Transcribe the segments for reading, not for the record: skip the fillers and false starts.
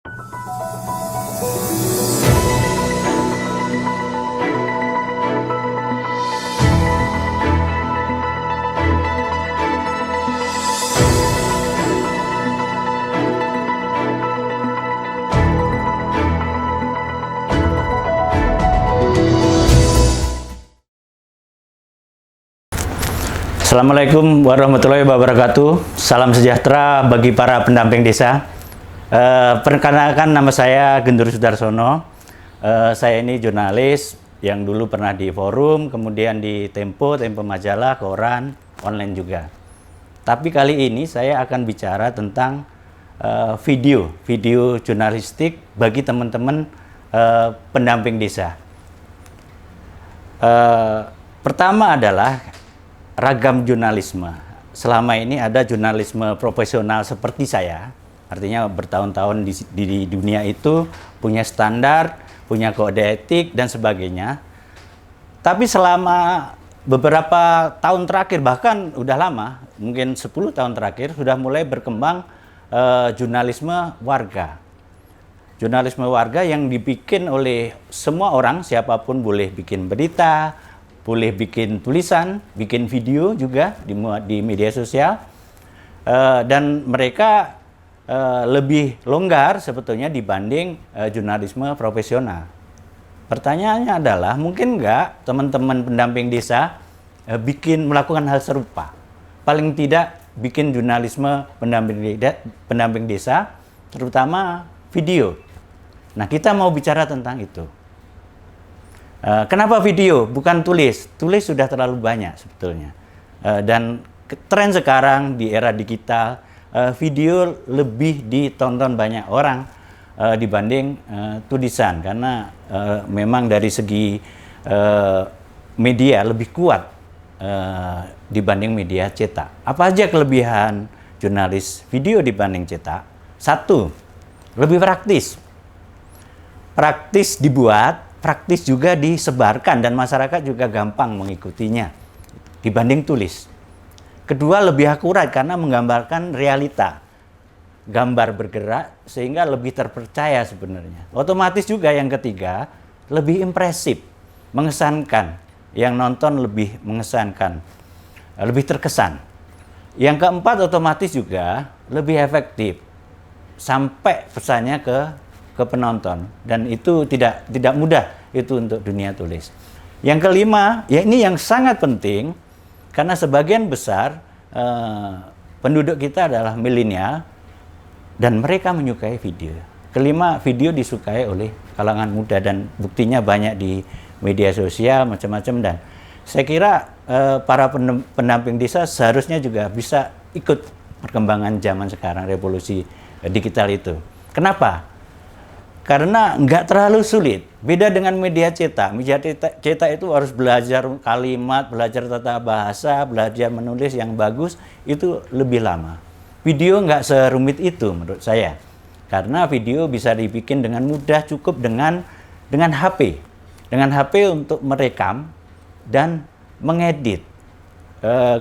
Assalamualaikum warahmatullahi wabarakatuh. Salam sejahtera bagi para pendamping desa. Perkenalkan, nama saya Gendur Sudarsono. Saya ini jurnalis yang dulu pernah di Forum, kemudian di Tempo Majalah, koran, online juga. Tapi kali ini saya akan bicara tentang video jurnalistik bagi teman-teman pendamping desa. Pertama adalah ragam jurnalisme. Selama ini ada jurnalisme profesional seperti saya, artinya bertahun-tahun di dunia itu punya standar, punya kode etik dan sebagainya. Tapi selama beberapa tahun terakhir, bahkan udah lama, mungkin 10 tahun terakhir, sudah mulai berkembang jurnalisme warga. Jurnalisme warga yang dibikin oleh semua orang, siapapun boleh bikin berita, boleh bikin tulisan, bikin video juga di media sosial, dan mereka lebih longgar sebetulnya dibanding jurnalisme profesional. Pertanyaannya adalah, mungkin nggak teman-teman pendamping desa melakukan hal serupa? Paling tidak bikin jurnalisme pendamping desa, terutama video. Nah, kita mau bicara tentang itu. Kenapa video, bukan tulis? Tulis sudah terlalu banyak sebetulnya. Dan tren sekarang di era digital, video lebih ditonton banyak orang dibanding tulisan. Karena memang dari segi media lebih kuat dibanding media cetak. Apa aja kelebihan jurnalis video dibanding cetak? Satu, lebih praktis. Praktis dibuat, praktis juga disebarkan, dan masyarakat juga gampang mengikutinya dibanding tulis. Kedua, lebih akurat karena menggambarkan realita. Gambar bergerak sehingga lebih terpercaya sebenarnya. Otomatis juga yang ketiga, lebih impresif, mengesankan. Yang nonton lebih mengesankan, lebih terkesan. Yang keempat, otomatis juga lebih efektif. Sampai pesannya ke penonton, dan itu tidak mudah itu untuk dunia tulis. Yang kelima, ya ini yang sangat penting karena sebagian besar penduduk kita adalah milenial dan mereka menyukai video. Kelima, video disukai oleh kalangan muda dan buktinya banyak di media sosial macam-macam, dan saya kira para pendamping desa seharusnya juga bisa ikut perkembangan zaman sekarang, revolusi digital itu. Kenapa? Karena nggak terlalu sulit. Beda dengan media cetak. Media cetak itu harus belajar kalimat, belajar tata bahasa, belajar menulis yang bagus, itu lebih lama. Video nggak serumit itu menurut saya. Karena video bisa dibikin dengan mudah, cukup dengan HP. Dengan HP untuk merekam dan mengedit.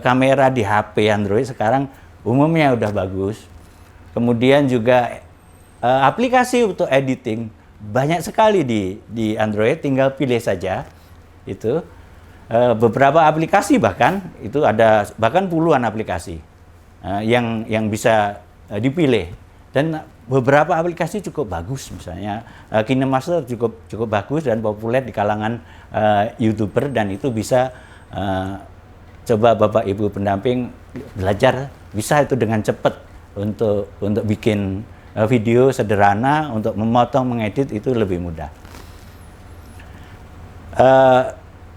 Kamera di HP Android sekarang umumnya udah bagus. Kemudian juga aplikasi untuk editing banyak sekali di Android, tinggal pilih saja itu. Beberapa aplikasi bahkan itu ada bahkan puluhan aplikasi yang bisa dipilih, dan beberapa aplikasi cukup bagus, misalnya KineMaster cukup bagus dan populer di kalangan YouTuber, dan itu bisa coba Bapak Ibu pendamping belajar, bisa itu dengan cepat untuk bikin video sederhana, untuk memotong, mengedit itu lebih mudah.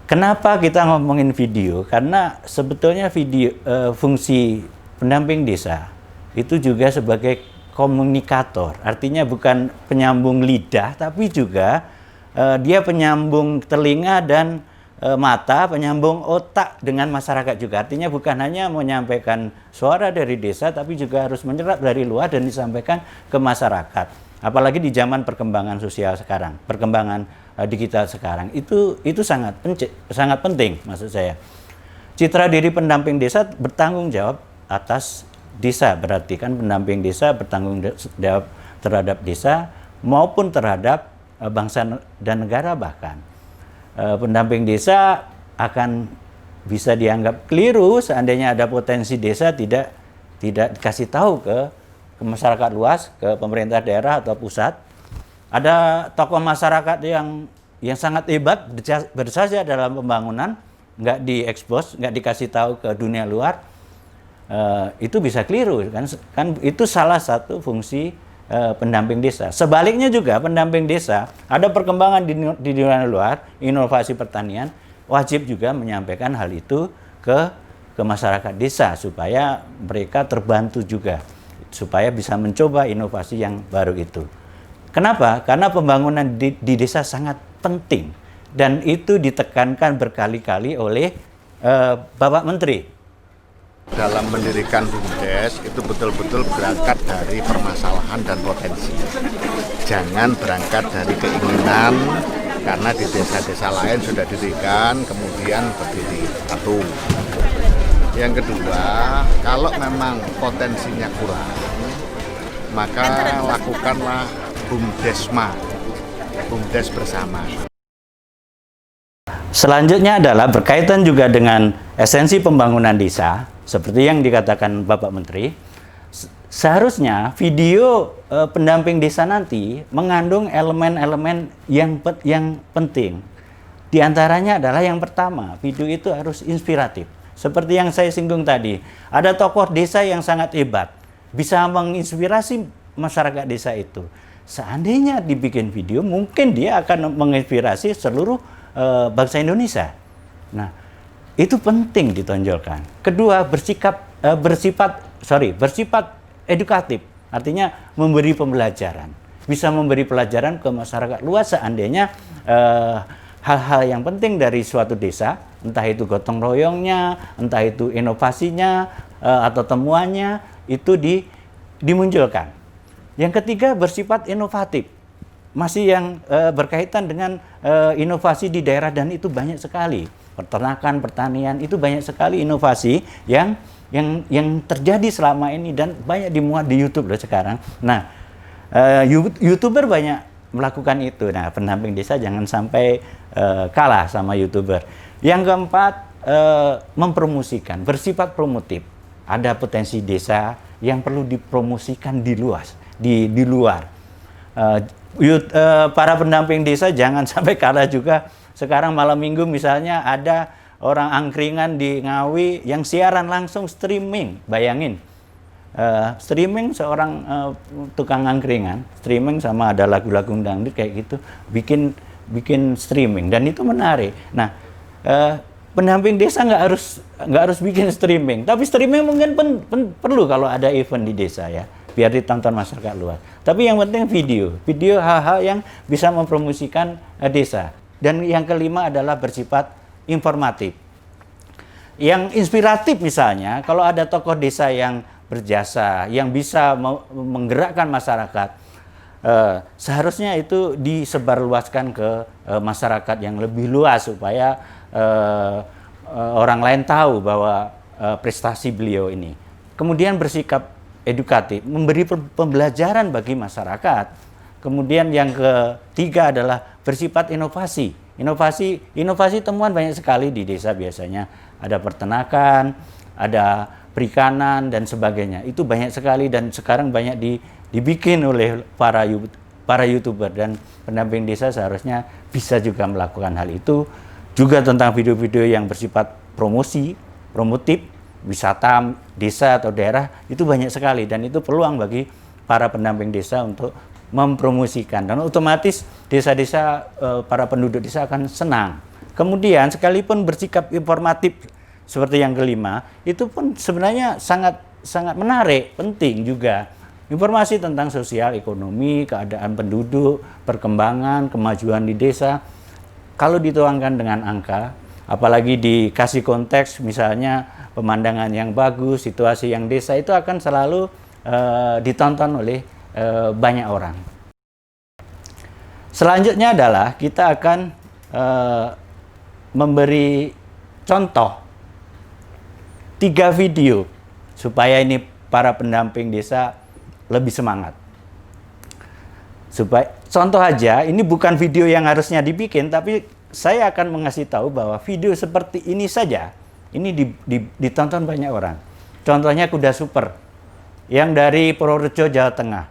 Kenapa kita ngomongin video? Karena sebetulnya video fungsi pendamping desa itu juga sebagai komunikator. Artinya bukan penyambung lidah, tapi juga dia penyambung telinga dan mata, penyambung otak dengan masyarakat juga. Artinya bukan hanya menyampaikan suara dari desa, tapi juga harus menyerap dari luar dan disampaikan ke masyarakat. Apalagi di zaman perkembangan sosial sekarang, perkembangan digital sekarang, itu sangat penting maksud saya. Citra diri pendamping desa bertanggung jawab atas desa, berarti kan pendamping desa bertanggung jawab terhadap desa maupun terhadap bangsa dan negara bahkan. Pendamping desa akan bisa dianggap keliru seandainya ada potensi desa tidak dikasih tahu ke masyarakat luas, ke pemerintah daerah atau pusat. Ada tokoh masyarakat yang sangat hebat berjasa dalam pembangunan, nggak diekspos, nggak dikasih tahu ke dunia luar, itu bisa keliru kan itu salah satu fungsi pendamping desa. Sebaliknya juga pendamping desa ada perkembangan di dunia luar, inovasi pertanian, wajib juga menyampaikan hal itu ke masyarakat desa supaya mereka terbantu juga, supaya bisa mencoba inovasi yang baru itu. Kenapa? Karena pembangunan di desa sangat penting dan itu ditekankan berkali-kali oleh Bapak Menteri. Dalam mendirikan BUMDes itu betul-betul berangkat dari permasalahan dan potensi. Jangan berangkat dari keinginan, karena di desa-desa lain sudah didirikan kemudian berdiri. Satu. Yang kedua, kalau memang potensinya kurang, maka lakukanlah BUMDesma, BUMDes bersama. Selanjutnya adalah berkaitan juga dengan esensi pembangunan desa, seperti yang dikatakan Bapak Menteri. Seharusnya video pendamping desa nanti mengandung elemen-elemen yang penting. Di antaranya adalah yang pertama, video itu harus inspiratif. Seperti yang saya singgung tadi, ada tokoh desa yang sangat hebat, bisa menginspirasi masyarakat desa itu. Seandainya dibikin video, mungkin dia akan menginspirasi seluruh bangsa Indonesia. Nah, itu penting ditonjolkan. Kedua, bersifat edukatif, artinya memberi pembelajaran. Bisa memberi pelajaran ke masyarakat luas seandainya hal-hal yang penting dari suatu desa, entah itu gotong royongnya, entah itu inovasinya atau temuannya, itu dimunculkan. Yang ketiga, bersifat inovatif. Masih yang berkaitan dengan inovasi di daerah dan itu banyak sekali. Peternakan, pertanian, itu banyak sekali inovasi yang terjadi selama ini dan banyak dimuat di YouTube loh sekarang. Nah, YouTuber banyak melakukan itu. Nah, pendamping desa jangan sampai kalah sama YouTuber. Yang keempat, mempromosikan, bersifat promotif. Ada potensi desa yang perlu dipromosikan di luar. Para pendamping desa jangan sampai kalah juga. Sekarang malam minggu misalnya ada orang angkringan di Ngawi yang siaran langsung streaming. Bayangin, streaming seorang tukang angkringan, streaming sama ada lagu-lagu dangdut kayak gitu, bikin streaming dan itu menarik. Nah, pendamping desa nggak harus bikin streaming, tapi streaming mungkin perlu kalau ada event di desa ya, biar ditonton masyarakat luas. Tapi yang penting video hal-hal yang bisa mempromosikan desa. Dan yang kelima adalah bersifat informatif. Yang inspiratif misalnya, kalau ada tokoh desa yang berjasa, yang bisa menggerakkan masyarakat, seharusnya itu disebarluaskan ke masyarakat yang lebih luas supaya orang lain tahu bahwa prestasi beliau ini. Kemudian bersikap edukatif, memberi pembelajaran bagi masyarakat. Kemudian yang ketiga adalah bersifat inovasi. Inovasi temuan banyak sekali di desa biasanya. Ada peternakan, ada perikanan dan sebagainya. Itu banyak sekali dan sekarang banyak dibikin oleh para YouTuber dan pendamping desa seharusnya bisa juga melakukan hal itu. Juga tentang video-video yang bersifat promotif, wisata desa atau daerah itu banyak sekali dan itu peluang bagi para pendamping desa untuk mempromosikan dan otomatis desa-desa para penduduk desa akan senang. Kemudian sekalipun bersikap informatif seperti yang kelima, itu pun sebenarnya sangat menarik, penting juga. Informasi tentang sosial, ekonomi, keadaan penduduk, perkembangan, kemajuan di desa. Kalau dituangkan dengan angka, apalagi dikasih konteks misalnya pemandangan yang bagus, situasi yang desa itu akan selalu ditonton oleh banyak orang. Selanjutnya adalah kita akan memberi contoh 3 video supaya ini para pendamping desa lebih semangat. Supaya contoh aja, ini bukan video yang harusnya dibikin, tapi saya akan mengasih tahu bahwa video seperti ini saja ini ditonton banyak orang. Contohnya Kuda Super yang dari Purworejo, Jawa Tengah.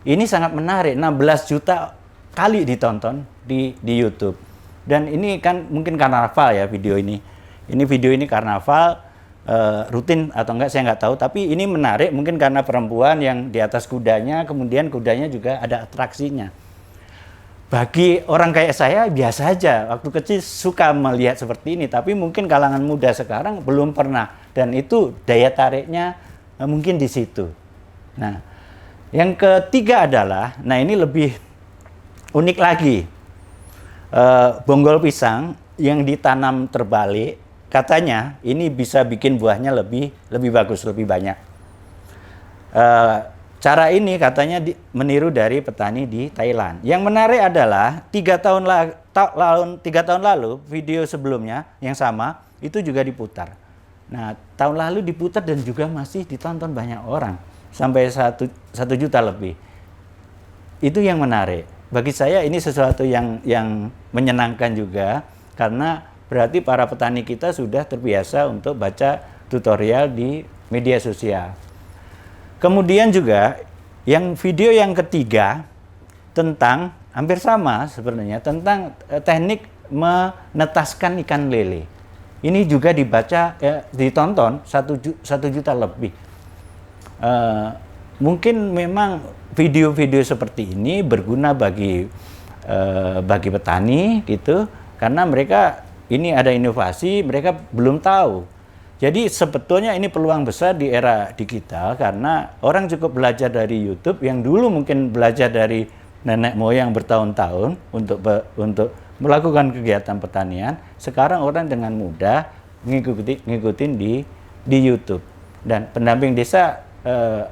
Ini sangat menarik, 16 juta kali ditonton di YouTube. Dan ini kan mungkin karnaval ya video ini. Ini video ini karnaval, rutin atau enggak saya nggak tahu, tapi ini menarik mungkin karena perempuan yang di atas kudanya, kemudian kudanya juga ada atraksinya. Bagi orang kayak saya biasa aja, waktu kecil suka melihat seperti ini, tapi mungkin kalangan muda sekarang belum pernah, dan itu daya tariknya mungkin di situ. Nah, yang ketiga adalah, nah ini lebih unik lagi, bonggol pisang yang ditanam terbalik. Katanya ini bisa bikin buahnya lebih bagus, lebih banyak. Cara ini katanya meniru dari petani di Thailand. Yang menarik adalah 3 tahun lalu video sebelumnya yang sama itu juga diputar. Nah, tahun lalu diputar dan juga masih ditonton banyak orang, sampai 1 juta lebih. Itu yang menarik. Bagi saya ini sesuatu yang menyenangkan juga, karena berarti para petani kita sudah terbiasa untuk baca tutorial di media sosial. Kemudian juga video yang ketiga tentang hampir sama sebenarnya, tentang teknik menetaskan ikan lele. Ini juga ditonton 1 juta lebih. Mungkin memang video-video seperti ini berguna bagi petani gitu, karena mereka ini ada inovasi, mereka belum tahu. Jadi sebetulnya ini peluang besar di era digital, karena orang cukup belajar dari YouTube yang dulu mungkin belajar dari nenek moyang bertahun-tahun untuk melakukan kegiatan pertanian. Sekarang orang dengan mudah ngikutin di YouTube. Dan pendamping desa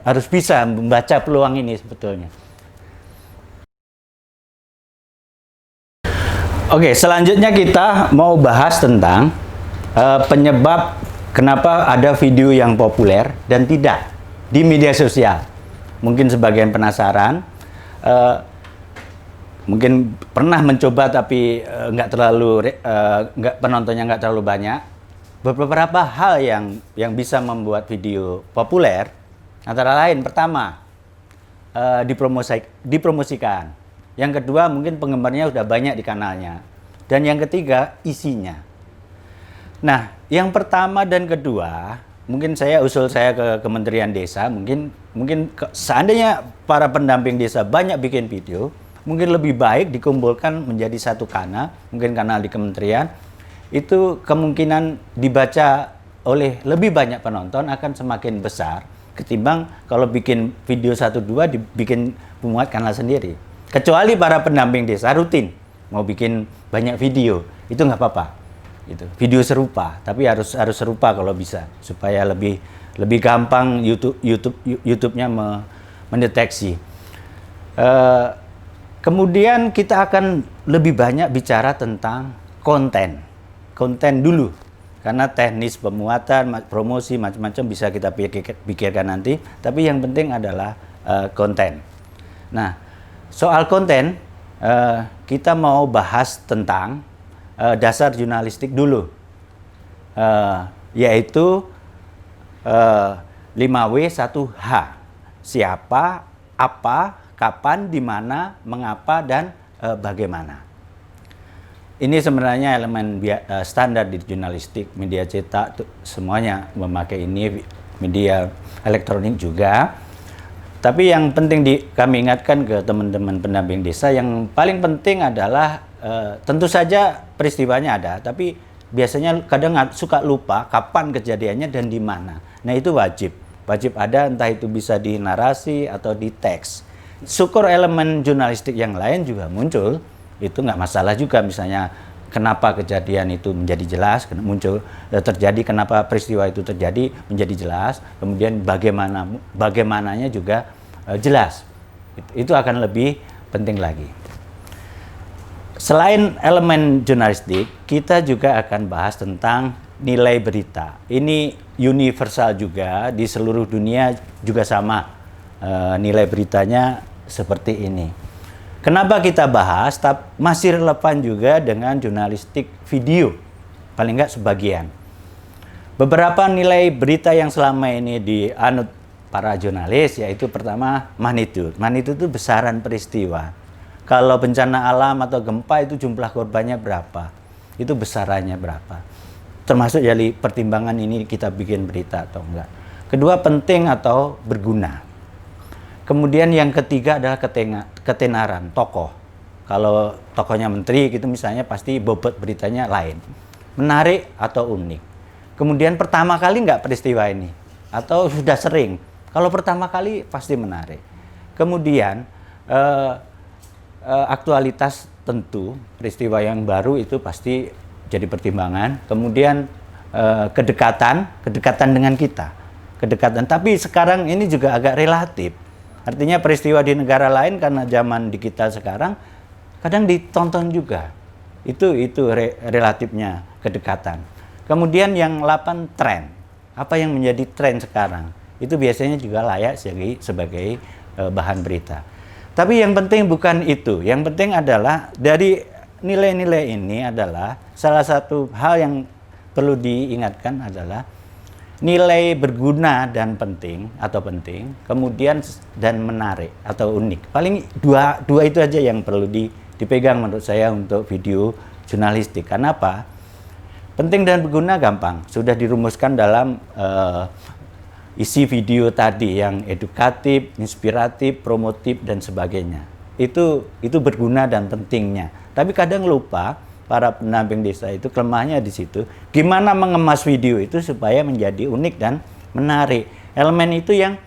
harus bisa membaca peluang ini sebetulnya. Oke, selanjutnya kita mau bahas tentang penyebab kenapa ada video yang populer dan tidak di media sosial. Mungkin sebagian penasaran, mungkin pernah mencoba tapi penontonnya nggak terlalu banyak. Beberapa hal yang bisa membuat video populer, antara lain pertama dipromosikan. Yang kedua, mungkin penggemarnya sudah banyak di kanalnya. Dan yang ketiga, isinya. Nah, yang pertama dan kedua, mungkin usul saya ke Kementerian Desa, mungkin seandainya para pendamping desa banyak bikin video, mungkin lebih baik dikumpulkan menjadi satu kanal, mungkin kanal di kementerian, itu kemungkinan dibaca oleh lebih banyak penonton akan semakin besar, ketimbang kalau bikin video 1-2 dibikin memuat kanal sendiri. Kecuali para pendamping desa rutin mau bikin banyak video, itu nggak apa-apa. Itu video serupa, tapi harus serupa kalau bisa, supaya lebih gampang YouTube-nya mendeteksi. Kemudian kita akan lebih banyak bicara tentang konten dulu, karena teknis pemuatan, promosi macam-macam bisa kita pikirkan nanti. Tapi yang penting adalah konten. Nah, soal konten, kita mau bahas tentang dasar jurnalistik dulu, yaitu 5W1H. Siapa, apa, kapan, di mana, mengapa, dan bagaimana. Ini sebenarnya elemen standar di jurnalistik, media cetak, semuanya memakai ini, media elektronik juga. Tapi yang penting kami ingatkan ke teman-teman pendamping desa, yang paling penting adalah tentu saja peristiwanya ada, tapi biasanya kadang suka lupa kapan kejadiannya dan di mana. Nah, itu wajib ada, entah itu bisa di narasi atau di teks. Syukur elemen jurnalistik yang lain juga muncul, itu nggak masalah juga. Misalnya kenapa kejadian itu menjadi jelas, terjadi, kenapa peristiwa itu terjadi menjadi jelas, kemudian bagaimananya juga jelas. Itu akan lebih penting lagi. Selain elemen jurnalistik, kita juga akan bahas tentang nilai berita. Ini universal juga, di seluruh dunia juga sama. Nilai beritanya seperti ini. Kenapa kita bahas? Masih relevan juga dengan jurnalistik video, paling nggak sebagian. Beberapa nilai berita yang selama ini dianut para jurnalis, yaitu pertama magnitude. Magnitude itu besaran peristiwa. Kalau bencana alam atau gempa itu jumlah korbannya berapa, itu besarannya berapa. Termasuk dari pertimbangan ini kita bikin berita atau enggak. Kedua, penting atau berguna. Kemudian yang ketiga adalah ketenaran tokoh. Kalau tokohnya menteri gitu misalnya, pasti bobot beritanya lain. Menarik atau unik. Kemudian pertama kali enggak peristiwa ini, atau sudah sering. Kalau pertama kali pasti menarik. Kemudian aktualitas tentu, peristiwa yang baru itu pasti jadi pertimbangan. Kemudian kedekatan dengan kita. Tapi sekarang ini juga agak relatif. Artinya peristiwa di negara lain karena zaman digital sekarang kadang ditonton juga. Itu relatifnya kedekatan. Kemudian yang 8, tren. Apa yang menjadi tren sekarang? Itu biasanya juga layak sebagai bahan berita. Tapi yang penting bukan itu. Yang penting adalah dari nilai-nilai ini adalah salah satu hal yang perlu diingatkan adalah nilai berguna dan penting, kemudian dan menarik atau unik. Paling dua itu aja yang perlu dipegang menurut saya untuk video jurnalistik. Kenapa? Penting dan berguna gampang, sudah dirumuskan dalam isi video tadi yang edukatif, inspiratif, promotif dan sebagainya. Itu berguna dan pentingnya. Tapi kadang lupa para pendamping desa itu kelemahannya di situ. Gimana mengemas video itu supaya menjadi unik dan menarik. Elemen itu yang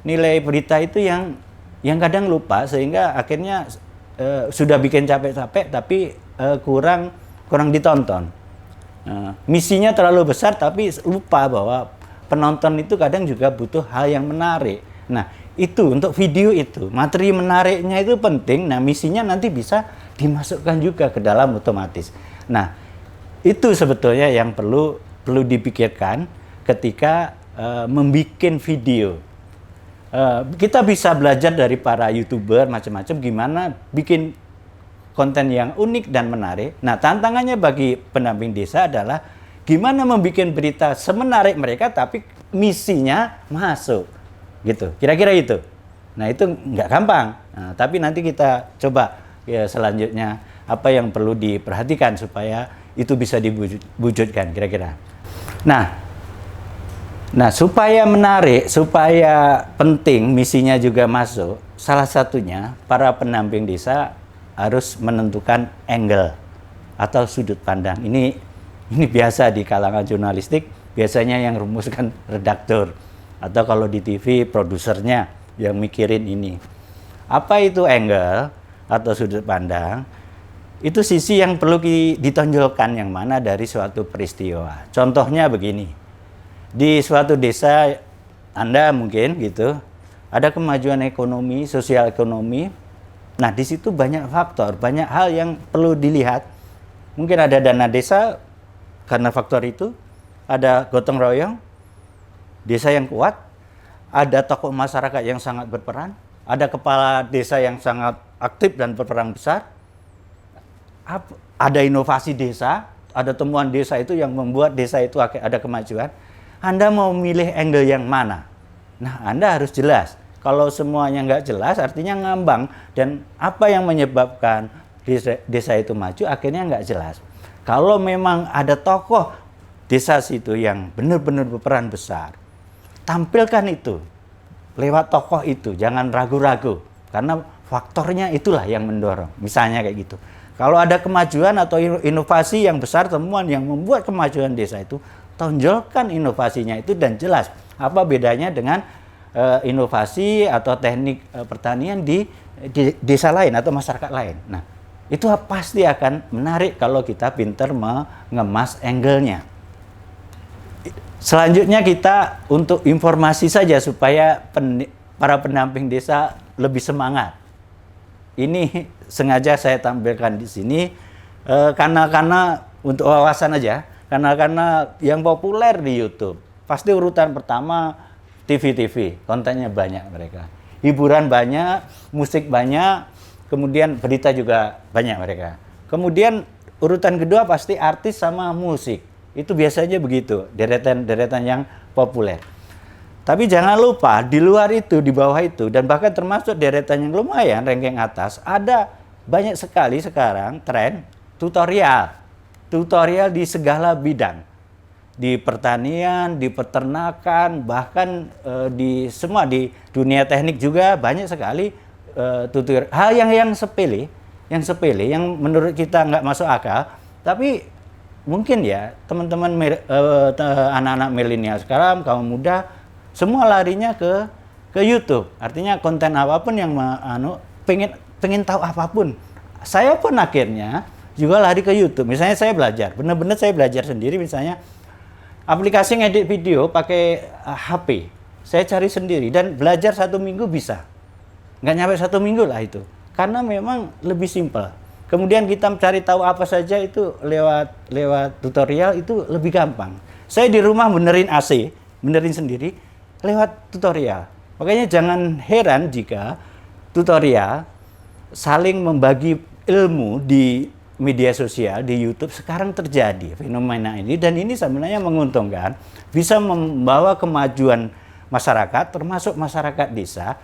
nilai berita itu yang kadang lupa sehingga akhirnya sudah bikin capek-capek tapi kurang ditonton. Misinya terlalu besar tapi lupa bahwa penonton itu kadang juga butuh hal yang menarik. Nah, itu untuk video itu, materi menariknya itu penting. Nah, misinya nanti bisa dimasukkan juga ke dalam otomatis. Nah, itu sebetulnya yang perlu dipikirkan ketika membuat video. Kita bisa belajar dari para YouTuber macam-macam gimana bikin konten yang unik dan menarik. Nah, tantangannya bagi pendamping desa adalah gimana membuat berita semenarik mereka tapi misinya masuk. Gitu. Kira-kira itu. Nah, itu nggak gampang. Nah, tapi nanti kita coba ya selanjutnya apa yang perlu diperhatikan supaya itu bisa diwujudkan kira-kira. Nah, supaya menarik, supaya penting, misinya juga masuk. Salah satunya para pendamping desa harus menentukan angle atau sudut pandang. Ini biasa di kalangan jurnalistik, biasanya yang rumuskan redaktur atau kalau di TV produsernya yang mikirin ini. Apa itu angle atau sudut pandang? Itu sisi yang perlu ditonjolkan yang mana dari suatu peristiwa. Contohnya begini. Di suatu desa Anda mungkin gitu, ada kemajuan ekonomi, sosial ekonomi. Nah, di situ banyak faktor, banyak hal yang perlu dilihat. Mungkin ada dana desa karena faktor itu, ada gotong royong, desa yang kuat, ada tokoh masyarakat yang sangat berperan, ada kepala desa yang sangat aktif dan berperan besar, ada inovasi desa, ada temuan desa itu yang membuat desa itu ada kemajuan. Anda mau milih angle yang mana? Nah, Anda harus jelas. Kalau semuanya nggak jelas, artinya ngambang. Dan apa yang menyebabkan desa itu maju, akhirnya nggak jelas. Kalau memang ada tokoh desa situ yang benar-benar berperan besar, tampilkan itu lewat tokoh itu, jangan ragu-ragu karena faktornya itulah yang mendorong. Misalnya kayak gitu. Kalau ada kemajuan atau inovasi yang besar, temuan yang membuat kemajuan desa itu, tonjolkan inovasinya itu dan jelas apa bedanya dengan inovasi atau teknik pertanian di desa lain atau masyarakat lain. Nah, itu pasti akan menarik kalau kita pintar mengemas angle-nya. Selanjutnya kita untuk informasi saja supaya para pendamping desa lebih semangat. Ini sengaja saya tampilkan di sini karena untuk wawasan aja, karena yang populer di YouTube. Pasti urutan pertama TV, kontennya banyak mereka. hiburan banyak, musik banyak, kemudian berita juga banyak mereka. Kemudian urutan kedua pasti artis sama musik. Itu biasanya begitu, deretan yang populer. Tapi jangan lupa di luar itu, di bawah itu, dan bahkan termasuk deretan yang lumayan, ranking atas, ada banyak sekali sekarang tren tutorial. Tutorial di segala bidang. Di pertanian, di peternakan, bahkan di semua, di dunia teknik juga banyak sekali tutorial. Hal yang sepele, yang menurut kita nggak masuk akal, tapi mungkin ya teman-teman anak-anak milenial sekarang, kaum muda, semua larinya ke YouTube. Artinya konten apapun yang pengen tahu apapun. Saya pun akhirnya juga lari ke YouTube. Misalnya saya belajar, benar-benar saya belajar sendiri, misalnya aplikasi ngedit video pakai HP. Saya cari sendiri dan belajar 1 minggu bisa. Nggak nyampe 1 minggu lah itu. Karena memang lebih simpel. Kemudian kita mencari tahu apa saja itu lewat tutorial itu lebih gampang. Saya di rumah benerin AC, benerin sendiri lewat tutorial. Makanya jangan heran jika tutorial saling membagi ilmu di media sosial, di YouTube sekarang terjadi fenomena ini, dan ini sebenarnya menguntungkan, bisa membawa kemajuan masyarakat, termasuk masyarakat desa.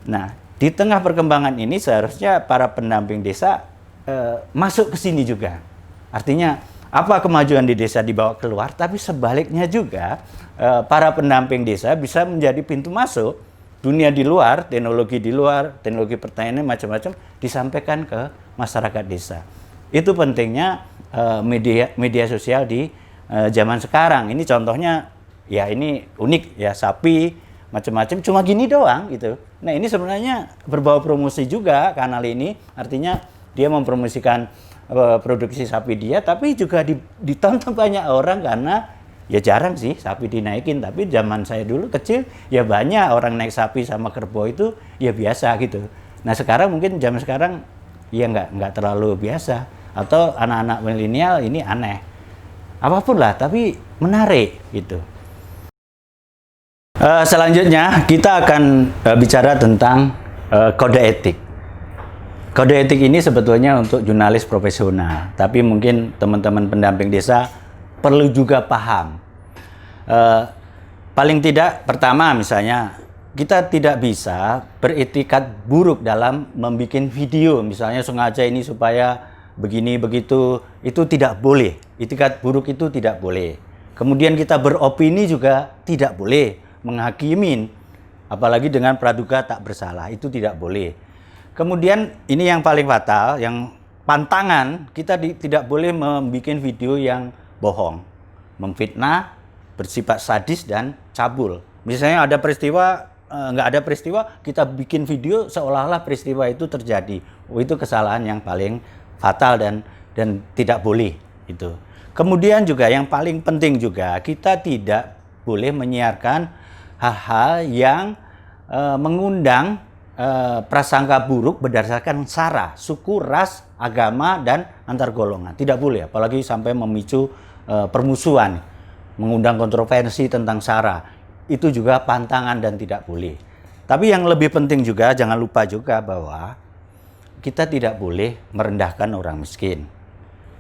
Nah, di tengah perkembangan ini seharusnya para pendamping desa masuk ke sini juga. Artinya apa kemajuan di desa dibawa keluar, tapi sebaliknya juga para pendamping desa bisa menjadi pintu masuk dunia di luar, teknologi pertanian macam-macam disampaikan ke masyarakat desa. Itu pentingnya media sosial di zaman sekarang. Ini contohnya, ya ini unik ya, sapi macam-macam cuma gini doang gitu. Nah ini sebenarnya berbau promosi juga kanal ini, artinya dia mempromosikan produksi sapi dia, tapi juga ditonton banyak orang karena ya jarang sih sapi dinaikin. Tapi zaman saya dulu kecil ya banyak orang naik sapi sama kerbau itu ya biasa gitu. Nah sekarang mungkin zaman sekarang ya nggak terlalu biasa. Atau anak-anak milenial ini aneh. Apapun lah, tapi menarik gitu. Selanjutnya kita akan bicara tentang kode etik. Kode etik ini sebetulnya untuk jurnalis profesional, tapi mungkin teman-teman pendamping desa perlu juga paham. Paling tidak, pertama misalnya, kita tidak bisa beretikat buruk dalam membuat video. Misalnya sengaja ini supaya begini begitu, itu tidak boleh. Etikat buruk itu tidak boleh. Kemudian kita beropini juga tidak boleh, menghakimin, apalagi dengan praduga tak bersalah, itu tidak boleh. Kemudian ini yang paling fatal, yang pantangan, kita tidak boleh membuat video yang bohong, memfitnah, bersifat sadis dan cabul. Misalnya ada peristiwa, nggak ada peristiwa, kita bikin video seolah-olah peristiwa itu terjadi. Itu kesalahan yang paling fatal dan tidak boleh itu. Kemudian juga yang paling penting juga, kita tidak boleh menyiarkan hal-hal yang mengundang prasangka buruk berdasarkan sara, suku, ras, agama, dan antar golongan. Tidak boleh, apalagi sampai memicu permusuhan, mengundang kontroversi tentang sara. Itu juga pantangan dan tidak boleh. Tapi yang lebih penting juga, jangan lupa juga bahwa kita tidak boleh merendahkan orang miskin,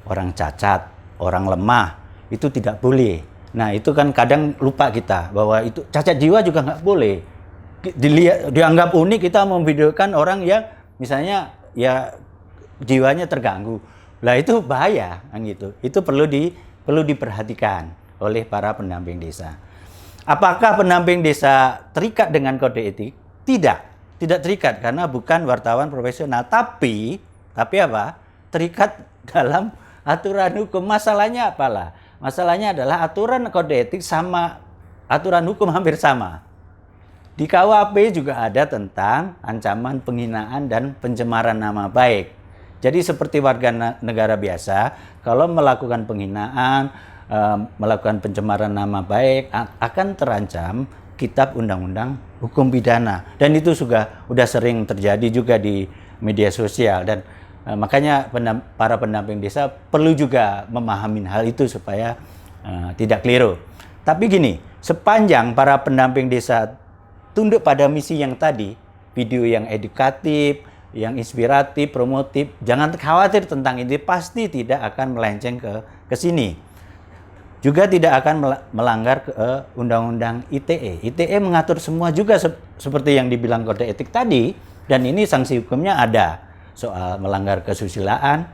orang cacat, orang lemah. Itu tidak boleh. Nah itu kan kadang lupa kita bahwa itu cacat jiwa juga nggak boleh. Dianggap unik kita memvideokan orang yang misalnya ya jiwanya terganggu. Lah itu bahaya kan gitu. Itu perlu diperhatikan oleh para pendamping desa. Apakah pendamping desa terikat dengan kode etik? Tidak terikat karena bukan wartawan profesional, tapi apa? Terikat dalam aturan hukum. Masalahnya apalah? Masalahnya adalah aturan kode etik sama aturan hukum hampir sama. Di KUHP juga ada tentang ancaman penghinaan dan pencemaran nama baik. Jadi seperti warga negara biasa, kalau melakukan penghinaan, melakukan pencemaran nama baik, akan terancam kitab undang-undang hukum pidana. Dan itu sudah sering terjadi juga di media sosial. Dan makanya para pendamping desa perlu juga memahami hal itu supaya tidak keliru. Tapi gini, sepanjang para pendamping desa tunduk pada misi yang tadi, video yang edukatif, yang inspiratif, promotif. Jangan khawatir tentang ini, pasti tidak akan melenceng ke sini. Juga tidak akan melanggar undang-undang ITE. ITE mengatur semua juga seperti yang dibilang kode etik tadi, dan ini sanksi hukumnya ada. Soal melanggar kesusilaan,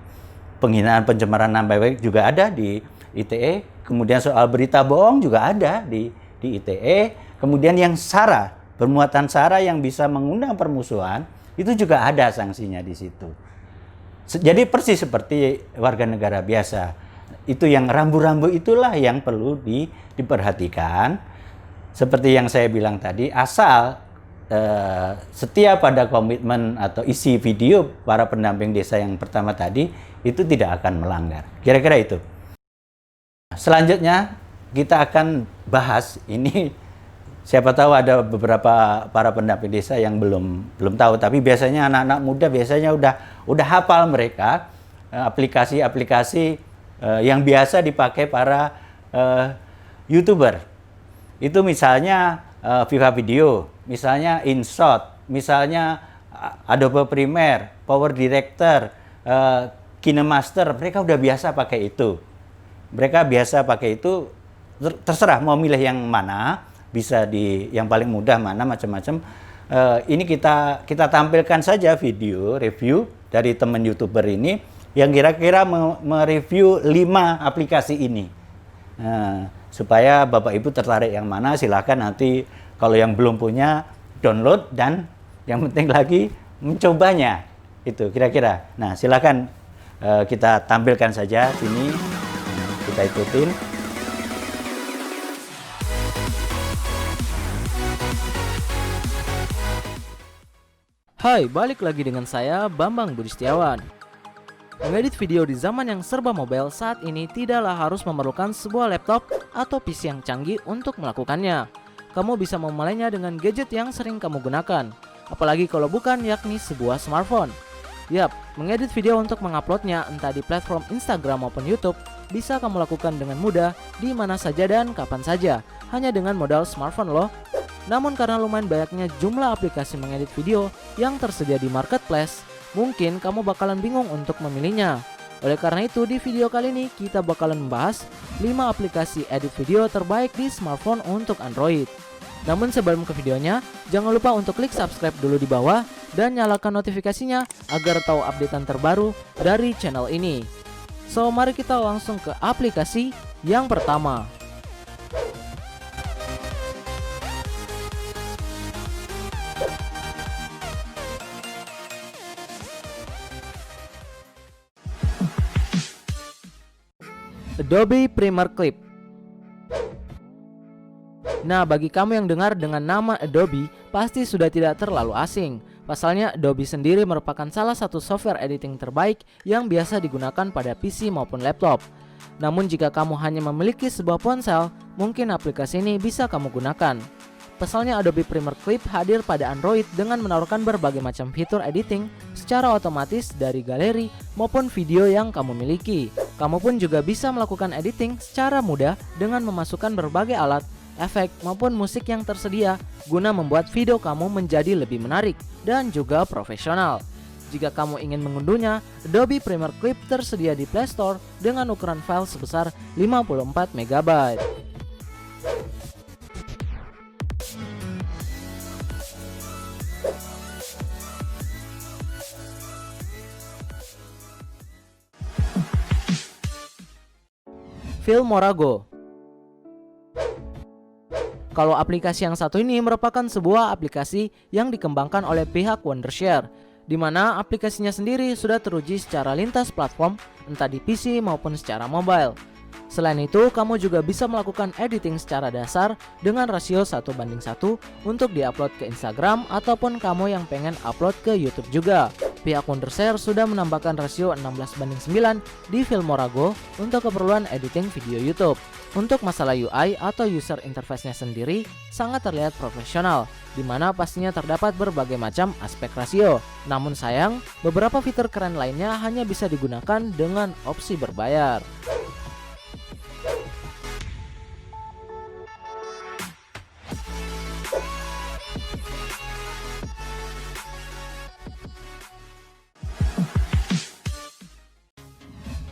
penghinaan, pencemaran nama baik juga ada di ITE. Kemudian soal berita bohong juga ada di ITE. Kemudian yang sara, bermuatan sara yang bisa mengundang permusuhan, itu juga ada sanksinya di situ. Jadi persis seperti warga negara biasa. Itu yang rambu-rambu itulah yang perlu diperhatikan. Seperti yang saya bilang tadi, asal setia pada komitmen atau isi video para pendamping desa yang pertama tadi, itu tidak akan melanggar. Kira-kira itu. Selanjutnya kita akan bahas ini, siapa tahu ada beberapa para pendamping desa yang belum tahu, tapi biasanya anak-anak muda biasanya udah hafal mereka aplikasi-aplikasi yang biasa dipakai para YouTuber. Itu misalnya Viva Video, misalnya InShot, misalnya Adobe Premiere, Power Director, KineMaster, mereka udah biasa pakai itu. Mereka biasa pakai itu, terserah mau milih yang mana, bisa yang paling mudah mana, macam-macam. Ini kita tampilkan saja video review dari teman YouTuber ini yang kira-kira mereview 5 aplikasi ini. Supaya Bapak Ibu tertarik yang mana, silakan nanti kalau yang belum punya download, dan yang penting lagi mencobanya. Itu kira-kira. Nah, silakan kita tampilkan saja sini. Kita ikutin. Hai, balik lagi dengan saya Bambang Budi Setiawan. Mengedit video di zaman yang serba mobile saat ini tidaklah harus memerlukan sebuah laptop atau PC yang canggih untuk melakukannya. Kamu bisa memulainya dengan gadget yang sering kamu gunakan, apalagi kalau bukan yakni sebuah smartphone. Yap, mengedit video untuk menguploadnya entah di platform Instagram maupun YouTube bisa kamu lakukan dengan mudah di mana saja dan kapan saja, hanya dengan modal smartphone loh. Namun karena lumayan banyaknya jumlah aplikasi mengedit video yang tersedia di marketplace, mungkin kamu bakalan bingung untuk memilihnya. Oleh karena itu, di video kali ini kita bakalan membahas 5 aplikasi edit video terbaik di smartphone untuk Android. Namun sebelum ke videonya, jangan lupa untuk klik subscribe dulu di bawah dan nyalakan notifikasinya agar tahu updatean terbaru dari channel ini. So, mari kita langsung ke aplikasi yang pertama. Adobe Premiere Clip. Nah, bagi kamu yang dengar dengan nama Adobe, pasti sudah tidak terlalu asing. Pasalnya, Adobe sendiri merupakan salah satu software editing terbaik yang biasa digunakan pada PC maupun laptop. Namun jika kamu hanya memiliki sebuah ponsel, mungkin aplikasi ini bisa kamu gunakan. Pasalnya Adobe Premiere Clip hadir pada Android dengan menawarkan berbagai macam fitur editing secara otomatis dari galeri maupun video yang kamu miliki. Kamu pun juga bisa melakukan editing secara mudah dengan memasukkan berbagai alat, efek maupun musik yang tersedia guna membuat video kamu menjadi lebih menarik dan juga profesional. Jika kamu ingin mengunduhnya, Adobe Premiere Clip tersedia di Play Store dengan ukuran file sebesar 54 MB. Filmorago. Kalau aplikasi yang satu ini merupakan sebuah aplikasi yang dikembangkan oleh pihak Wondershare, di mana aplikasinya sendiri sudah teruji secara lintas platform, entah di PC maupun secara mobile. Selain itu, kamu juga bisa melakukan editing secara dasar dengan rasio 1:1 untuk diupload ke Instagram ataupun kamu yang pengen upload ke YouTube juga. Pihak Wondershare sudah menambahkan rasio 16:9 di Filmorago untuk keperluan editing video YouTube. Untuk masalah UI atau user interface-nya sendiri sangat terlihat profesional, di mana pastinya terdapat berbagai macam aspek rasio. Namun sayang, beberapa fitur keren lainnya hanya bisa digunakan dengan opsi berbayar.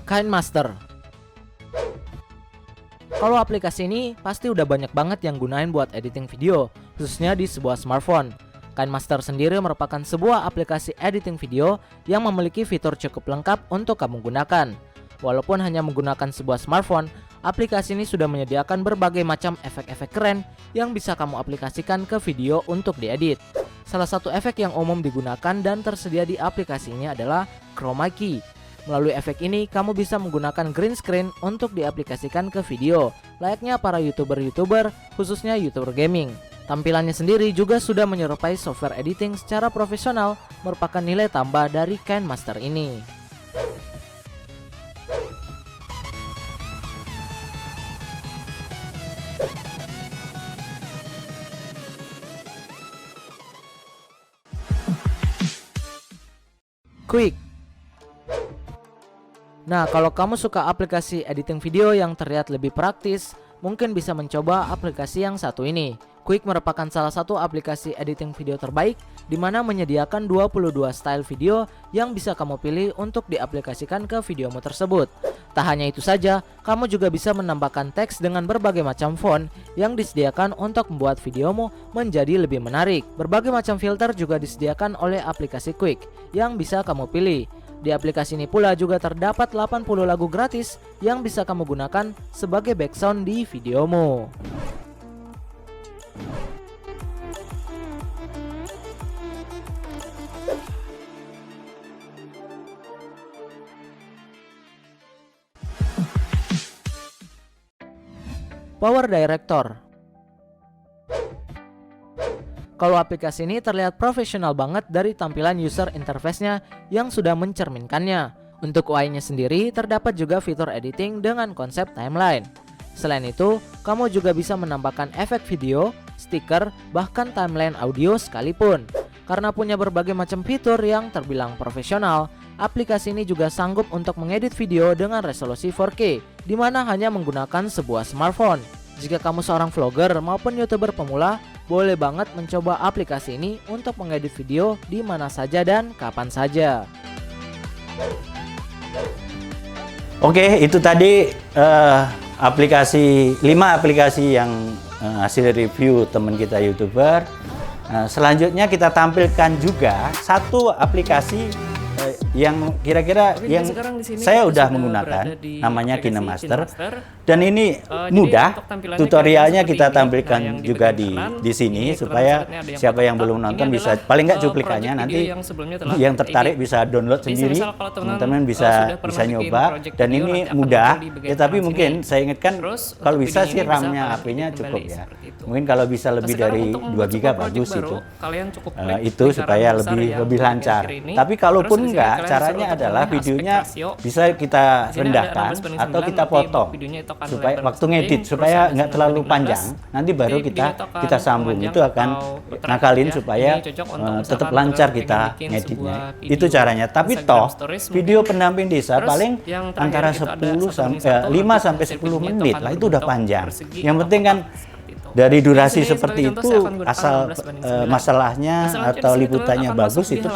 KineMaster. Kalau aplikasi ini pasti udah banyak banget yang gunain buat editing video, khususnya di sebuah smartphone. KineMaster sendiri merupakan sebuah aplikasi editing video yang memiliki fitur cukup lengkap untuk kamu gunakan. Walaupun hanya menggunakan sebuah smartphone, aplikasi ini sudah menyediakan berbagai macam efek-efek keren yang bisa kamu aplikasikan ke video untuk diedit. Salah satu efek yang umum digunakan dan tersedia di aplikasi ini adalah chroma key. Melalui efek ini, kamu bisa menggunakan green screen untuk diaplikasikan ke video, layaknya para YouTuber khususnya YouTuber gaming. Tampilannya sendiri juga sudah menyerupai software editing secara profesional, merupakan nilai tambah dari KineMaster ini. Quik. Nah, kalau kamu suka aplikasi editing video yang terlihat lebih praktis, mungkin bisa mencoba aplikasi yang satu ini. Quik merupakan salah satu aplikasi editing video terbaik di mana menyediakan 22 style video yang bisa kamu pilih untuk diaplikasikan ke videomu tersebut. Tak hanya itu saja, kamu juga bisa menambahkan teks dengan berbagai macam font yang disediakan untuk membuat videomu menjadi lebih menarik. Berbagai macam filter juga disediakan oleh aplikasi Quik yang bisa kamu pilih. Di aplikasi ini pula juga terdapat 80 lagu gratis yang bisa kamu gunakan sebagai background di videomu. Power Director. Kalau aplikasi ini terlihat profesional banget dari tampilan user interface-nya yang sudah mencerminkannya. Untuk UI-nya sendiri terdapat juga fitur editing dengan konsep timeline. Selain itu, kamu juga bisa menambahkan efek video, stiker, bahkan timeline audio sekalipun. Karena punya berbagai macam fitur yang terbilang profesional, aplikasi ini juga sanggup untuk mengedit video dengan resolusi 4K, di mana hanya menggunakan sebuah smartphone. Jika kamu seorang vlogger maupun YouTuber pemula, boleh banget mencoba aplikasi ini untuk mengedit video di mana saja dan kapan saja. Oke, itu tadi 5 aplikasi yang hasil review teman kita YouTuber. Selanjutnya kita tampilkan juga satu aplikasi yang kira-kira yang saya udah menggunakan, namanya KineMaster, dan ini mudah. Tutorialnya kita tampilkan juga di sini supaya siapa yang belum nonton bisa paling nggak cuplikannya nanti yang tertarik bisa download sendiri, teman-teman bisa nyoba, dan ini mudah. Tapi mungkin saya ingatkan kalau bisa sih RAM-nya HP-nya cukup ya. Mungkin kalau bisa lebih dari 2 GB bagus itu. Itu supaya lebih lancar. Tapi kalaupun enggak, caranya adalah videonya bisa kita rendahkan atau kita potong supaya waktu ngedit supaya nggak terlalu panjang. Nanti baru kita sambung. Itu akan ngakalin supaya tetap lancar kita ngeditnya. Itu caranya. Tapi toh video pendamping desa paling antara 5 sampai 10 menit lah, itu udah panjang. Yang penting kan dari durasi seperti itu, asal masalahnya atau liputannya bagus, itu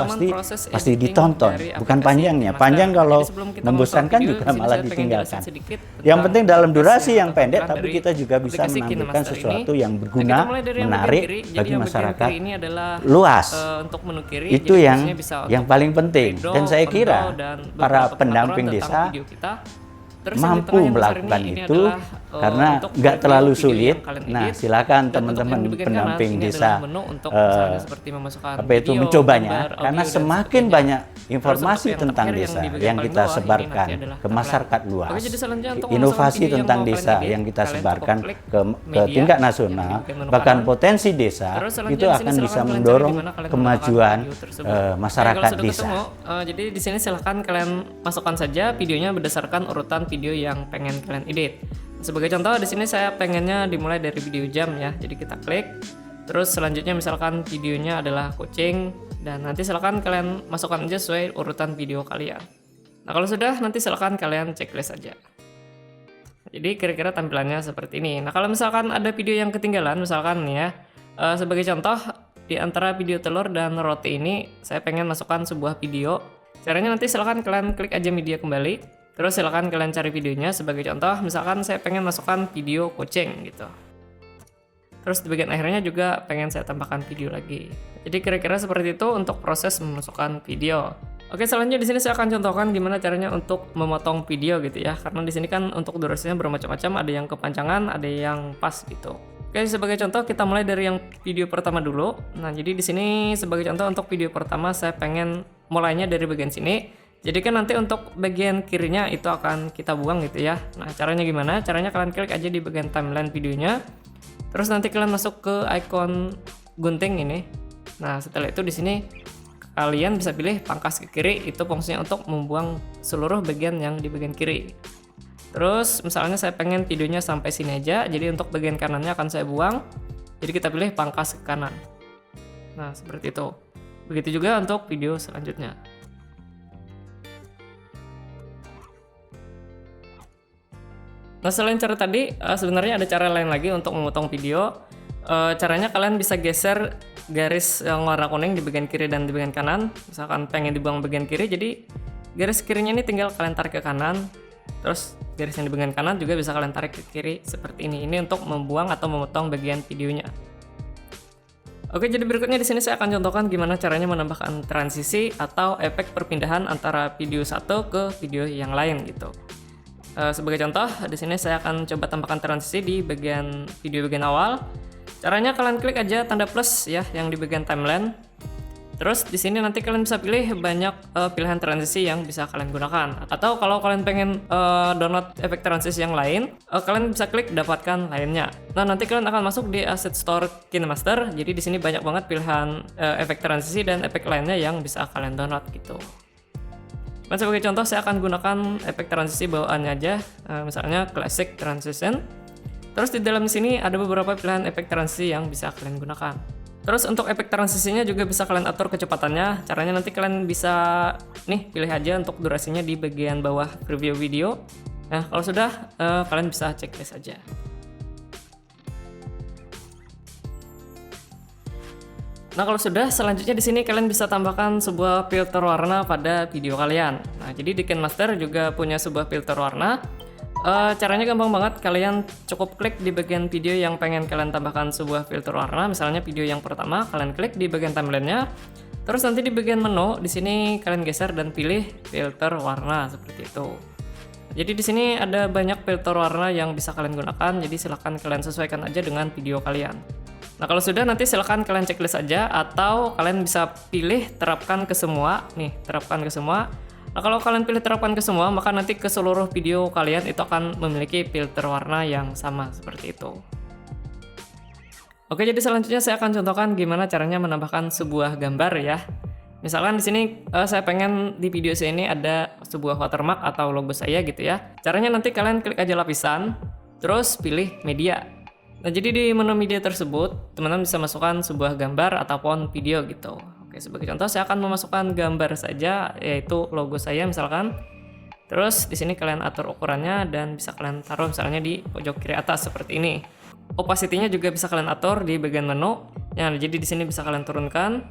pasti ditonton, bukan panjangnya. Panjang kalau membosankan juga malah ditinggalkan. Yang penting dalam durasi yang pendek, tapi kita juga bisa menampilkan sesuatu yang berguna, menarik bagi masyarakat luas. Itu yang paling penting. Dan saya kira para pendamping desa mampu melakukan itu karena nggak terlalu sulit. Nah, silakan teman-teman pendamping desa mencobanya, karena semakin banyak informasi tentang desa yang kita sebarkan ke masyarakat luas, inovasi tentang desa yang kita sebarkan ke tingkat nasional, bahkan potensi desa itu akan bisa mendorong kemajuan masyarakat desa. Jadi di sini silahkan kalian masukkan saja videonya berdasarkan urutan video yang pengen kalian edit. Sebagai contoh di sini saya pengennya dimulai dari video jam ya. Jadi kita klik. Terus selanjutnya misalkan videonya adalah kucing, dan nanti silakan kalian masukkan aja sesuai urutan video kalian. Nah, kalau sudah nanti silakan kalian checklist aja. Jadi kira-kira tampilannya seperti ini. Nah, kalau misalkan ada video yang ketinggalan misalkan ya, sebagai contoh di antara video telur dan roti ini saya pengen masukkan sebuah video. Caranya nanti silakan kalian klik aja media kembali. Terus silakan kalian cari videonya. Sebagai contoh, misalkan saya pengen masukkan video coaching gitu. Terus di bagian akhirnya juga pengen saya tambahkan video lagi. Jadi kira-kira seperti itu untuk proses memasukkan video. Oke, selanjutnya di sini saya akan contohkan gimana caranya untuk memotong video gitu ya. Karena di sini kan untuk durasinya bermacam-macam, ada yang kepanjangan, ada yang pas gitu. Oke, sebagai contoh kita mulai dari yang video pertama dulu. Nah, jadi di sini sebagai contoh untuk video pertama saya pengen mulainya dari bagian sini. Jadi kan nanti untuk bagian kirinya itu akan kita buang gitu ya. Nah, caranya gimana? Caranya kalian klik aja di bagian timeline videonya. Terus nanti kalian masuk ke icon gunting ini. Nah, setelah itu di sini kalian bisa pilih pangkas ke kiri, itu fungsinya untuk membuang seluruh bagian yang di bagian kiri. Terus misalnya saya pengen videonya sampai sini aja, jadi untuk bagian kanannya akan saya buang. Jadi kita pilih pangkas ke kanan. Nah, seperti itu. Begitu juga untuk video selanjutnya. Nah, selain cara tadi, sebenarnya ada cara lain lagi untuk memotong video. Caranya kalian bisa geser garis yang warna kuning di bagian kiri dan di bagian kanan. Misalkan pengen dibuang bagian kiri, jadi garis kirinya ini tinggal kalian tarik ke kanan. Terus garis yang di bagian kanan juga bisa kalian tarik ke kiri seperti ini. Ini untuk membuang atau memotong bagian videonya. Oke, jadi berikutnya di sini saya akan contohkan gimana caranya menambahkan transisi atau efek perpindahan antara video satu ke video yang lain gitu. Sebagai contoh, di sini saya akan coba tambahkan transisi di bagian video bagian awal. Caranya kalian klik aja tanda plus ya yang di bagian timeline. Terus di sini nanti kalian bisa pilih banyak pilihan transisi yang bisa kalian gunakan. Atau kalau kalian pengen download efek transisi yang lain, kalian bisa klik dapatkan lainnya. Nah, nanti kalian akan masuk di Asset Store KineMaster. Jadi di sini banyak banget pilihan efek transisi dan efek lainnya yang bisa kalian download gitu. Dan sebagai contoh saya akan gunakan efek transisi bawaannya aja, misalnya Classic Transition. Terus di dalam sini ada beberapa pilihan efek transisi yang bisa kalian gunakan. Terus untuk efek transisinya juga bisa kalian atur kecepatannya. Caranya nanti kalian bisa pilih aja untuk durasinya di bagian bawah preview video. Nah, kalau sudah kalian bisa checklist aja. Nah, kalau sudah, selanjutnya di sini kalian bisa tambahkan sebuah filter warna pada video kalian. Nah, jadi di KineMaster juga punya sebuah filter warna. Caranya gampang banget, kalian cukup klik di bagian video yang pengen kalian tambahkan sebuah filter warna. Misalnya video yang pertama, kalian klik di bagian timelinenya. Terus nanti di bagian menu, di sini kalian geser dan pilih filter warna seperti itu. Jadi di sini ada banyak filter warna yang bisa kalian gunakan. Jadi silahkan kalian sesuaikan aja dengan video kalian. Nah, kalau sudah nanti silahkan kalian checklist aja atau kalian bisa pilih terapkan ke semua. Nih, terapkan ke semua. Nah, kalau kalian pilih terapkan ke semua, maka nanti ke seluruh video kalian itu akan memiliki filter warna yang sama seperti itu. Oke, jadi selanjutnya saya akan contohkan gimana caranya menambahkan sebuah gambar ya. Misalkan di sini saya pengen di video saya ini ada sebuah watermark atau logo saya gitu ya. Caranya nanti kalian klik aja lapisan, terus pilih media. Nah, jadi di menu media tersebut, teman-teman bisa masukkan sebuah gambar ataupun video gitu. Oke, sebagai contoh saya akan memasukkan gambar saja, yaitu logo saya misalkan. Terus di sini kalian atur ukurannya dan bisa kalian taruh misalnya di pojok kiri atas seperti ini. Opacity-nya juga bisa kalian atur di bagian menu. Ya, jadi di sini bisa kalian turunkan.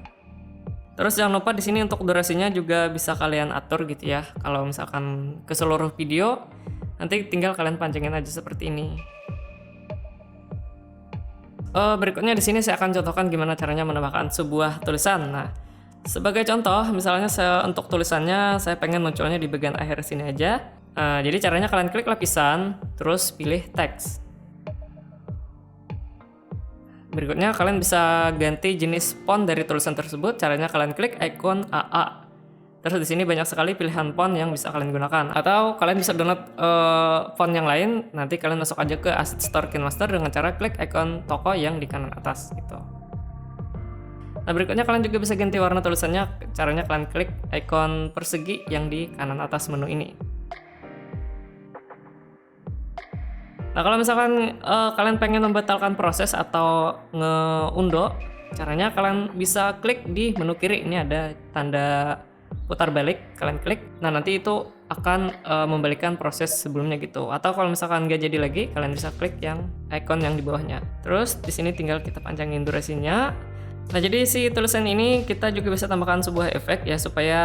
Terus jangan lupa di sini untuk durasinya juga bisa kalian atur gitu ya. Kalau misalkan ke seluruh video, nanti tinggal kalian panjangin aja seperti ini. Berikutnya di sini saya akan contohkan gimana caranya menambahkan sebuah tulisan. Nah, sebagai contoh, misalnya untuk tulisannya saya pengen munculnya di bagian akhir sini aja. Jadi caranya kalian klik lapisan, terus pilih teks. Berikutnya kalian bisa ganti jenis font dari tulisan tersebut. Caranya kalian klik icon AA. Terus di sini banyak sekali pilihan font yang bisa kalian gunakan. Atau kalian bisa download font yang lain. Nanti kalian masuk aja ke Asset Store KineMaster dengan cara klik icon toko yang di kanan atas gitu. Nah, berikutnya kalian juga bisa ganti warna tulisannya. Caranya kalian klik icon persegi yang di kanan atas menu ini. Nah, kalau misalkan kalian pengen membatalkan proses atau ngeundo, caranya kalian bisa klik di menu kiri. Ini ada tanda putar balik, kalian klik. Nah, nanti itu akan membalikkan proses sebelumnya gitu. Atau kalau misalkan nggak jadi lagi, kalian bisa klik yang icon yang di bawahnya. Terus di sini tinggal kita panjangin durasinya. Nah, jadi si tulisan ini kita juga bisa tambahkan sebuah efek ya, supaya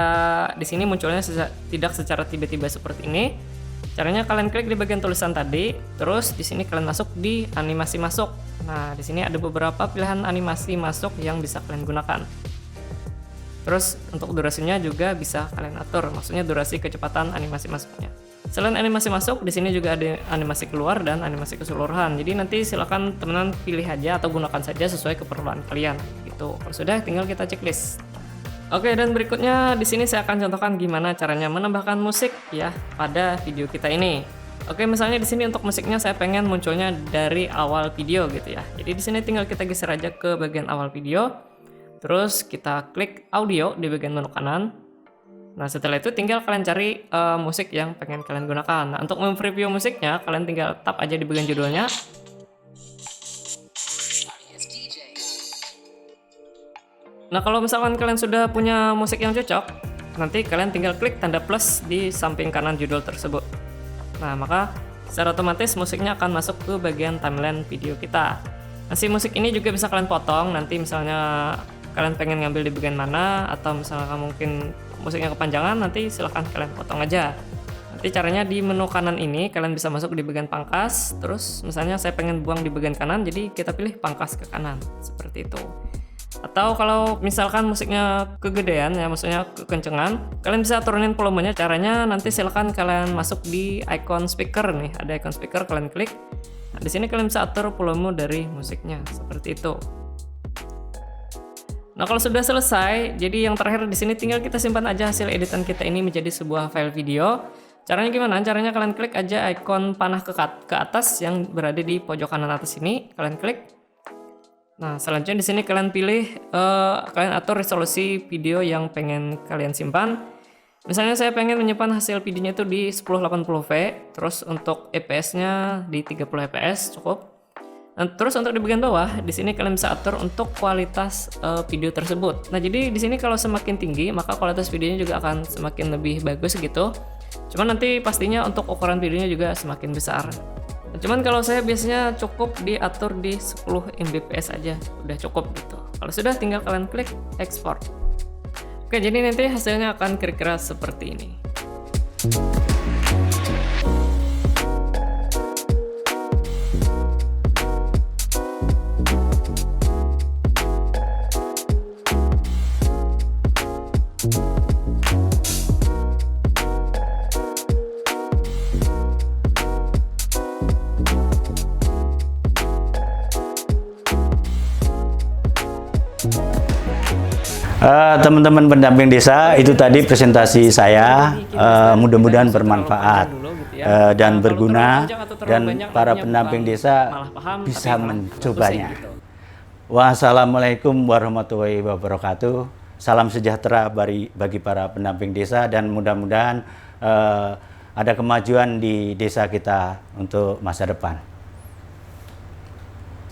di sini munculnya tidak secara tiba-tiba seperti ini. Caranya kalian klik di bagian tulisan tadi, terus di sini kalian masuk di animasi masuk. Nah, di sini ada beberapa pilihan animasi masuk yang bisa kalian gunakan. Terus untuk durasinya juga bisa kalian atur, maksudnya durasi kecepatan animasi masuknya. Selain animasi masuk, di sini juga ada animasi keluar dan animasi keseluruhan. Jadi nanti silakan teman-teman pilih aja atau gunakan saja sesuai keperluan kalian. Gitu. Kalau sudah, tinggal kita checklist. Oke, dan berikutnya di sini saya akan contohkan gimana caranya menambahkan musik ya pada video kita ini. Oke, misalnya di sini untuk musiknya saya pengen munculnya dari awal video gitu ya. Jadi di sini tinggal kita geser aja ke bagian awal video. Terus kita klik audio di bagian menu kanan. Nah, setelah itu tinggal kalian cari musik yang pengen kalian gunakan. Nah, untuk mempreview musiknya, kalian tinggal tap aja di bagian judulnya. Nah, kalau misalkan kalian sudah punya musik yang cocok, nanti kalian tinggal klik tanda plus di samping kanan judul tersebut. Nah, maka secara otomatis musiknya akan masuk ke bagian timeline video kita. Nah, si musik ini juga bisa kalian potong, nanti misalnya kalian pengen ngambil di bagian mana, atau misalnya mungkin musiknya kepanjangan, nanti silahkan kalian potong aja. Nanti caranya di menu kanan ini kalian bisa masuk di bagian pangkas, terus misalnya saya pengen buang di bagian kanan, jadi kita pilih pangkas ke kanan, seperti itu. Atau kalau misalkan musiknya kegedean ya, maksudnya kekencengan, kalian bisa turunin volumenya. Caranya nanti silahkan kalian masuk di icon speaker nih, ada icon speaker, kalian klik. Nah, di sini kalian bisa atur volume dari musiknya, seperti itu. Nah, kalau sudah selesai, jadi yang terakhir di sini tinggal kita simpan aja hasil editan kita ini menjadi sebuah file video. Caranya gimana? Caranya kalian klik aja ikon panah ke atas yang berada di pojok kanan atas ini, kalian klik. Nah, selanjutnya di sini kalian pilih, kalian atur resolusi video yang pengen kalian simpan. Misalnya saya pengen menyimpan hasil videonya itu di 1080p, terus untuk fps-nya di 30 fps cukup. Nah, terus untuk di bagian bawah, di sini kalian bisa atur untuk kualitas video tersebut. Nah, jadi di sini kalau semakin tinggi, maka kualitas videonya juga akan semakin lebih bagus gitu. Cuman nanti pastinya untuk ukuran videonya juga semakin besar. Nah, cuman kalau saya biasanya cukup diatur di 10 mbps aja, udah cukup gitu. Kalau sudah, tinggal kalian klik export. Oke, jadi nanti hasilnya akan kira-kira seperti ini. Teman-teman pendamping desa, itu tadi presentasi saya, mudah-mudahan bermanfaat dan berguna, dan para pendamping desa bisa mencobanya. Wassalamualaikum warahmatullahi wabarakatuh. Salam sejahtera bagi para pendamping desa, dan mudah-mudahan ada kemajuan di desa kita untuk masa depan.